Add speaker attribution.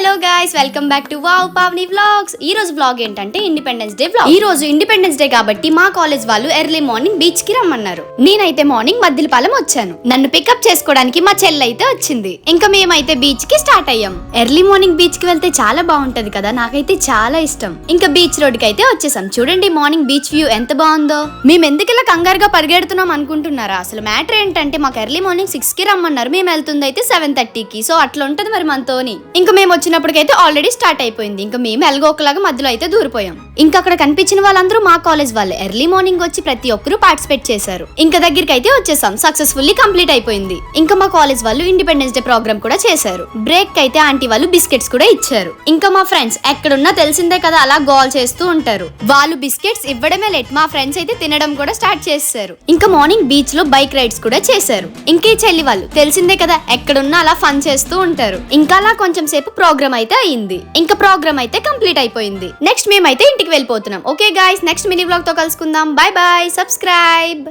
Speaker 1: Hello guys, welcome back to wow Pavani vlogs. ఈ రోజు vlog ఏంటంటే ఇండిపెండెన్స్ డే వ్లాగ్. ఈ రోజు ఇండిపెండెన్స్ డే కాబట్టి మా కాలేజ్ వాళ్ళు ఎర్లీ మార్నింగ్ బీచ్ కి రమ్మన్నారు. నేనైతే మార్నింగ్ మద్దిలపాలెం వచ్చాను. నన్ను పికప్ చేసుకోవడానికి మా చెల్లి అయితే వచ్చింది. ఇంకా మేమైతే బీచ్ కి స్టార్ట్ అయ్యాం. ఎర్లీ మార్నింగ్ బీచ్ కి వెళ్తే చాలా బాగుంటది కదా, నాకైతే చాలా ఇష్టం. ఇంకా బీచ్ రోడ్ కి అయితే వచ్చేసాం. చూడండి మార్నింగ్ బీచ్ వ్యూ ఎంత బాగుందో. మేము ఎందుకు ఇలా కంగారుగా పరిగెడుతున్నాం అనుకుంటున్నారా? అసలు మ్యాటర్ ఏంటంటే మాకు ఎర్లీ మార్నింగ్ 6 కి రమ్మన్నారు. మేము వెళ్తుంది అయితే 7:30కి. సో అట్లా ఉంటది మరి మనతోని. ఇంకా మేము వచ్చినప్పటికైతే ఆల్రెడీ స్టార్ట్ అయిపోయింది. ఇంకా మేము ఎలాగోకలాగా మధ్యలో అయితే దూరిపోయాం. ఇంకా అక్కడ కనిపించిన వాళ్ళందరూ మా కాలేజ్ వాళ్ళే. ఎర్లీ మార్నింగ్ వచ్చి ప్రతి ఒక్కరు పార్టిసిపేట్ చేశారు. ఇంకా దగ్గరికి అయితే వచ్చేసాం. సక్సెస్ఫుల్లీ కంప్లీట్ అయిపోయింది. ఇంకా మా కాలేజ్ వాళ్ళు ఇండిపెండెన్స్ డే ప్రోగ్రామ్ కూడా చేశారు. బ్రేక్ అయితే ఆంటీ వాళ్ళు బిస్కెట్స్ కూడా ఇచ్చారు. ఇంకా మా ఫ్రెండ్స్ ఎక్కడున్నా తెలిసిందే కదా, అలా గోల్ చేస్తూ ఉంటారు. వాళ్ళు బిస్కెట్స్ ఇవ్వడమే లేట్, మా ఫ్రెండ్స్ అయితే తినడం కూడా స్టార్ట్ చేశారు. ఇంకా మార్నింగ్ బీచ్ లో బైక్ రైడ్స్ కూడా చేశారు. ఇంకే చెల్లి వాళ్ళు తెలిసిందే కదా, ఎక్కడున్నా అలా ఫన్ చేస్తూ ఉంటారు. ఇంకా అలా కొంచెం సేపు ప్రోగ్రామ్ అయితే అయింది. ఇంకా ప్రోగ్రామ్ అయితే కంప్లీట్ అయిపోయింది. నెక్స్ట్ మేమైతే ఇంటికి వెళ్ళిపోతున్నాం. Okay guys, next mini vlog తో కలుసుకుందాం. By by, subscribe.